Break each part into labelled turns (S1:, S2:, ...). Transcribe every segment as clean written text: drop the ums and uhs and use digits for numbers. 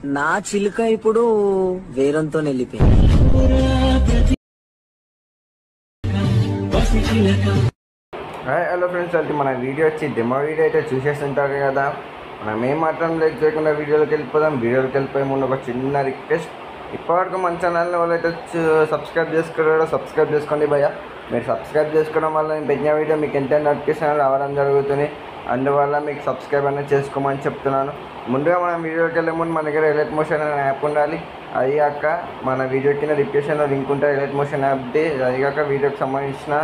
S1: నా చిలుక ఇప్పుడు వేరంతో వెళ్ళిపోయింది.
S2: హలో ఫ్రెండ్స్, అంటే మన వీడియో వచ్చి డెమో వీడియో అయితే చూసేస్తుంటారు కదా. మనం ఏం మాత్రం లైక్ చేయకుండా వీడియోలోకి వెళ్ళిపోయే ముందు ఒక చిన్న రిక్వెస్ట్. ఇప్పటివరకు మన ఛానల్ని వాళ్ళైతే సబ్స్క్రైబ్ చేసుకున్నారో సబ్స్క్రైబ్ చేసుకోండి భయ్య. మీరు సబ్స్క్రైబ్ చేసుకోవడం వల్ల నేను పెట్టిన వీడియో మీకు ఎంత నోటిఫికేషన్ రావడం జరుగుతుంది. అందువల్ల మీకు సబ్స్క్రైబ్ అనేది చేసుకోమని చెప్తున్నాను. ముందుగా మనం వీడియోకి వెళ్ళే ముందు మన దగ్గర ఎలైట్ మోషన్ అనే యాప్ ఉండాలి. అది కాక మన వీడియో కింద డిస్క్రిప్షన్లో లింక్ ఉంటుంది ఎలైట్ మోషన్ యాప్ది. అది కాక వీడియోకి సంబంధించిన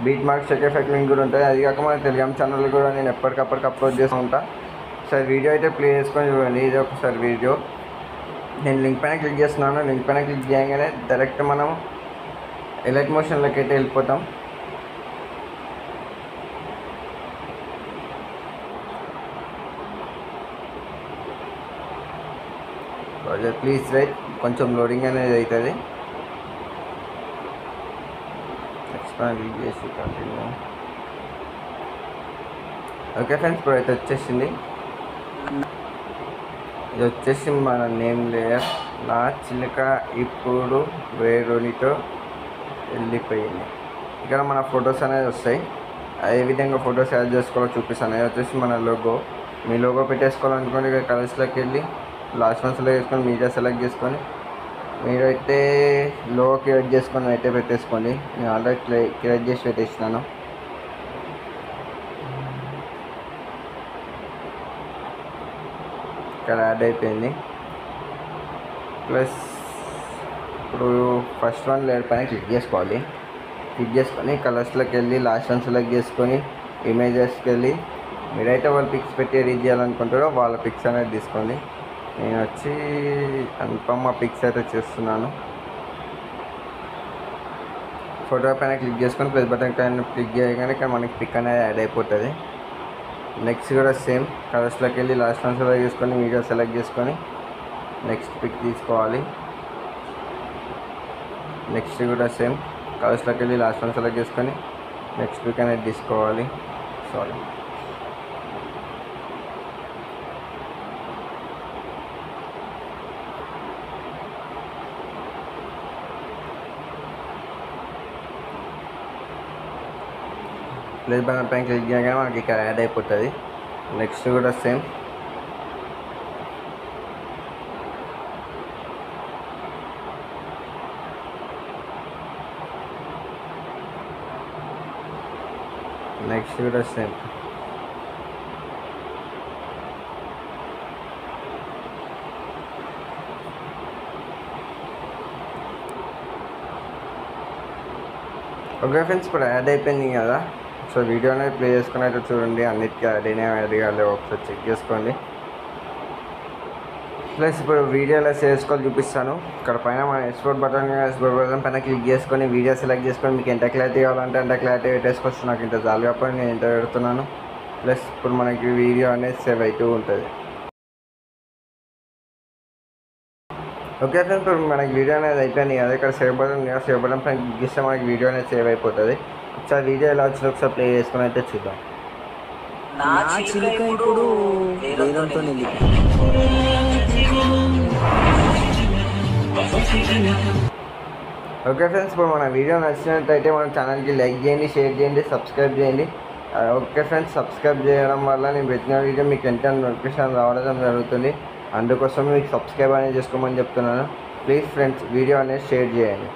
S2: beat marks check effect link కూడా ఉంటుంది. అది కాక మన టెలిగ్రామ్ ఛానల్ కూడా నేను ఎప్పటికప్పటికి అప్లోడ్ చేస్తూ ఉంటాను. ఒకసారి వీడియో అయితే ప్లే చేసుకొని చూడండి. ఇది ఒకసారి వీడియో నేను లింక్ పైన క్లిక్ చేస్తున్నాను. లింక్ పైన క్లిక్ చేయగానే డైరెక్ట్ మనం ఎలైట్ మోషన్లోకి అయితే వెళ్ళిపోతాం. ప్లీజ్ రైట్, కొంచెం లోడింగ్ అనేది అవుతుంది. క్లిక్ చేసి కంటిన్యూ. ఓకే ఫ్రెండ్స్, ఇప్పుడు అయితే వచ్చేసింది. ఇది వచ్చేసి మన నేమ్ లేయర్. నా చిలుక ఇప్పుడు వేరునితో వెళ్ళిపోయింది. ఇక్కడ మన ఫొటోస్ అనేది వస్తాయి. ఏ విధంగా ఫొటోస్ యాడ్ చేసుకోవాలో చూపిస్తాను. ఇది వచ్చేసి మన లోగో. మీ లోగో పెట్టేసుకోవాలనుకోండి ఇక్కడ కలర్స్లోకి వెళ్ళి లాస్ట్ వన్ సెలెక్ట్ చేసుకొని మీడియా సెలెక్ట్ చేసుకొని మీరైతే లోగో క్రియేట్ చేసుకొని అయితే పెట్టేసుకోండి. నేను ఆల్రెడీ క్రియేట్ చేసి పెట్టేసినాను. ఇక్కడ యాడ్ అయిపోయింది. ప్లస్ ఇప్పుడు ఫస్ట్ వన్ లేయర్ పైన క్లిక్ చేసుకోవాలి. క్లిక్ చేసుకొని కలర్స్లోకి వెళ్ళి లాస్ట్ వన్ సెలెక్ట్ చేసుకొని ఇమేజెస్కి వెళ్ళి మీరైతే వాళ్ళ పిక్స్ పెట్టి ఎడిట్ చేయాలనుకుంటారో వాళ్ళ పిక్స్ అనేది తీసుకోండి. నేను వచ్చి అనుపమ పిక్స్ అయితే చేస్తున్నాను. ఫోటో పైన క్లిక్ చేసుకొని ప్లస్ బటన్ పైన క్లిక్ చేయగానే ఇక్కడ మనకి పిక్ అనేది యాడ్ అయిపోతుంది. నెక్స్ట్ కూడా సేమ్ కలర్స్లోకి వెళ్ళి లాస్ట్ వన్ సెలెక్ట్ చేసుకొని వీడియో సెలెక్ట్ చేసుకొని నెక్స్ట్ పిక్ తీసుకోవాలి. నెక్స్ట్ కూడా సేమ్ కలర్స్లోకి వెళ్ళి లాస్ట్ వన్ సెలెక్ట్ చేసుకొని నెక్స్ట్ పిక్ అనేది తీసుకోవాలి. సారీ, ప్లస్ బటన్ పైన క్లిక్ చేయగానే మనకి ఇక్కడ యాడ్ అయిపోతుంది. నెక్స్ట్ కూడా సేమ్ నెక్స్ట్ కూడా సేమ్ ఓకే ఫ్రెండ్స్, ఇప్పుడు యాడ్ అయిపోయింది కదా. సో వీడియో అనేది ప్లే చేసుకుని అయితే చూడండి. అన్నిటికీ యాడ్ కాలేదో ఒకసారి చెక్ చేసుకోండి. ప్లస్ ఇప్పుడు వీడియో ఎలా చేసుకోవాలి చూపిస్తాను. ఇక్కడ పైన మన ఎక్స్పోర్ట్ బటన్ పైన క్లిక్ చేసుకొని వీడియో సెలెక్ట్ చేసుకొని మీకు ఎంత క్లారిటీ కావాలంటే అంత క్లారిటీ పెట్టేసుకోవచ్చు. నాకు ఇంత చాలు కాబట్టి నేను ఎంత పెడుతున్నాను. ప్లస్ ఇప్పుడు మనకి వీడియో అనేది సేవ్ అవుతూ ఉంటుంది. ఓకే ఫ్రెండ్స్, ఇప్పుడు మనకి వీడియో అనేది అయిపోయింది కదా. ఇక్కడ సేవ్ బటన్ పైన క్లిక్ చేస్తే మనకి వీడియో అనేది సేవ్ అయిపోతుంది. ఒకసారి వీడియో ఎలా వచ్చిందో ఒకసారి ప్లే చేసుకుని అయితే చూద్దాం.
S1: నా చిలుక ఇప్పుడు వేరంతో వెళ్ళిపోయింది.
S2: ఓకే ఫ్రెండ్స్, ఇప్పుడు మన వీడియో నచ్చినట్టయితే మన ఛానల్కి లైక్ చేయండి, షేర్ చేయండి, సబ్స్క్రైబ్ చేయండి. ఓకే ఫ్రెండ్స్, సబ్స్క్రైబ్ చేయడం వల్ల నేను పెట్టిన వీడియో మీకు ఎంత నోటిఫికేషన్ రావడం జరుగుతుంది. అందుకోసం మీకు సబ్స్క్రైబ్ అనేది చేసుకోమని చెప్తున్నాను. ప్లీజ్ ఫ్రెండ్స్, వీడియో అనేది షేర్ చేయండి.